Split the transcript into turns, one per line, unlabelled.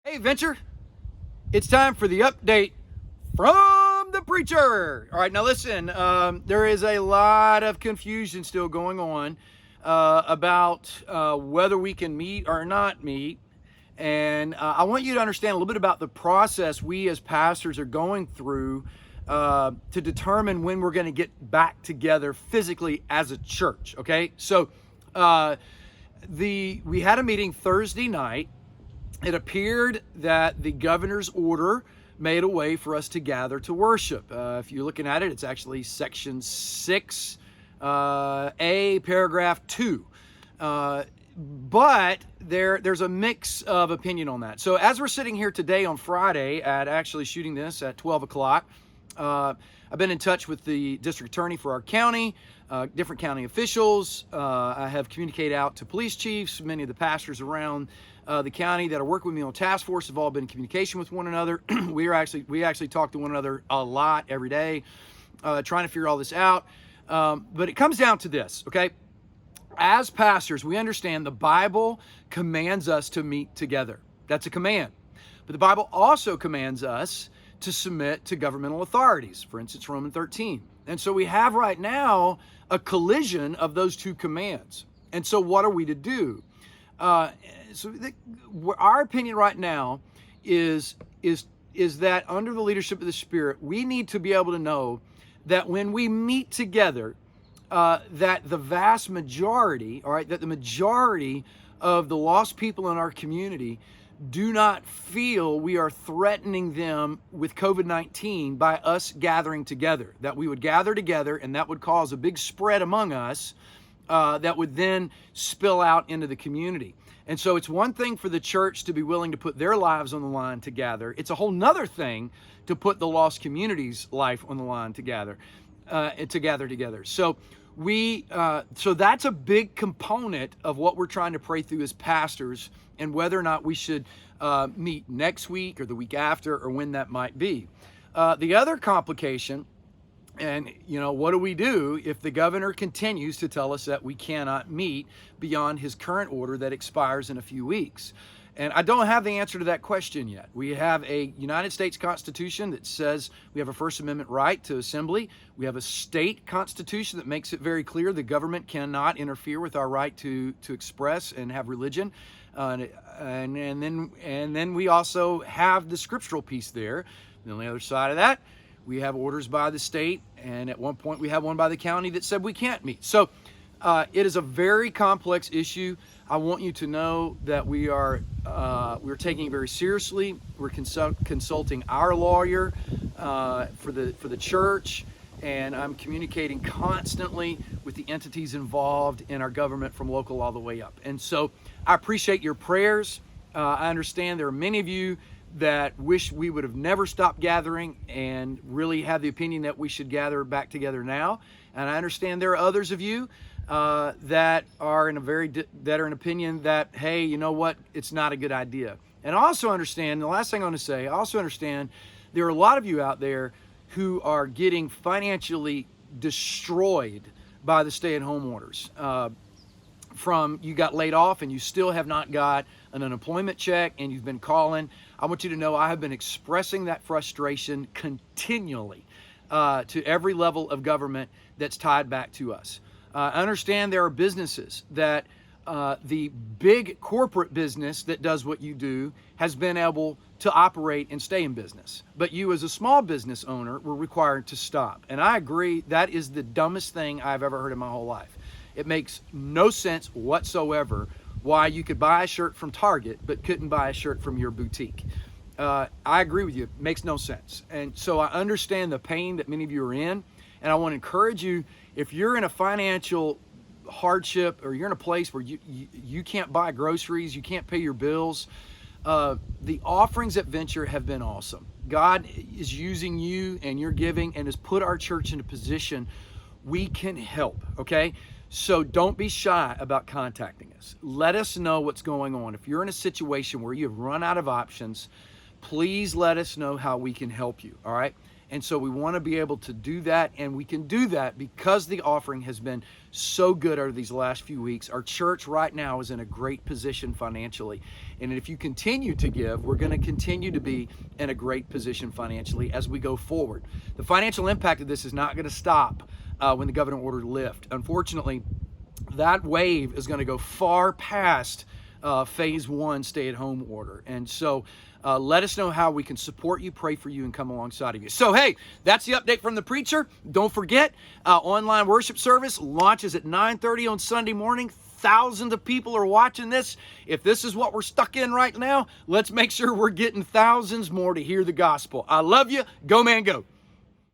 Hey, Venture, it's time for the update from the preacher. All right, now listen, there is a lot of confusion still going on about whether we can meet or not meet. And I want you to understand a little bit about the process we as pastors are going through to determine when we're going to get back together physically as a church. Okay, so we had a meeting Thursday night. It appeared that the governor's order made a way for us to gather to worship. If you're looking at it, it's actually section 6, A, paragraph 2. But there's a mix of opinion on that. So as we're sitting here today on Friday at actually shooting this at 12 o'clock, I've been in touch with the district attorney for our county, different county officials. I have communicated out to police chiefs. Many of the pastors around the county that are working with me on task force have all been in communication with one another. we actually talk to one another a lot every day, trying to figure all this out. But it comes down to this, okay? As pastors, we understand the Bible commands us to meet together. That's a command. But the Bible also commands us to submit to governmental authorities. For instance, Romans 13. And so we have right now a collision of those two commands. And so what are we to do? Our opinion right now is that under the leadership of the Spirit, we need to be able to know that when we meet together, that the vast majority, all right, that the majority of the lost people in our community do not feel we are threatening them with COVID-19 by us gathering together. That we would gather together and that would cause a big spread among us that would then spill out into the community. And so it's one thing for the church to be willing to put their lives on the line to gather. It's a whole nother thing to put the lost community's life on the line to gather together. So so that's a big component of what we're trying to pray through as pastors, and whether or not we should meet next week or the week after or when that might be. The other complication, and what do we do if the governor continues to tell us that we cannot meet beyond his current order that expires in a few weeks? And I don't have the answer to that question yet. We have a United States Constitution that says we have a First Amendment right to assembly. We have a state constitution that makes it very clear the government cannot interfere with our right to express and have religion. And then we also have the scriptural piece there. And on the other side of that, we have orders by the state, and at one point we have one by the county that said we can't meet. So it is a very complex issue. I want you to know that we're taking it very seriously. We're consulting our lawyer for the church, and I'm communicating constantly with the entities involved in our government from local all the way up. And so I appreciate your prayers. I understand there are many of you that wish we would have never stopped gathering and really have the opinion that we should gather back together now. And I understand there are others of you that are in an opinion that, hey, you know what, it's not a good idea. And I also understand, the last thing I want to say, I also understand there are a lot of you out there who are getting financially destroyed by the stay-at-home orders. From you got laid off and you still have not got an unemployment check and you've been calling. I want you to know I have been expressing that frustration continually to every level of government that's tied back to us. I understand there are businesses that the big corporate business that does what you do has been able to operate and stay in business. But you as a small business owner were required to stop. And I agree, that is the dumbest thing I've ever heard in my whole life. It makes no sense whatsoever why you could buy a shirt from Target but couldn't buy a shirt from your boutique. I agree with you. It makes no sense. And so I understand the pain that many of you are in. And I want to encourage you, if you're in a financial hardship or you're in a place where you can't buy groceries, you can't pay your bills, the offerings at Venture have been awesome. God is using you and your giving and has put our church in a position we can help, okay? So don't be shy about contacting us. Let us know what's going on. If you're in a situation where you've run out of options, please let us know how we can help you, all right? And so we want to be able to do that, and we can do that because the offering has been so good over these last few weeks. Our church right now is in a great position financially. And if you continue to give, we're going to continue to be in a great position financially as we go forward. The financial impact of this is not going to stop when the government order lifts. Unfortunately, that wave is going to go far past phase one stay-at-home order. And so let us know how we can support you, pray for you, and come alongside of you. So, hey, that's the update from the preacher. Don't forget, online worship service launches at 9:30 on Sunday morning. Thousands of people are watching this. If this is what we're stuck in right now, let's make sure we're getting thousands more to hear the gospel. I love you. Go, man, go.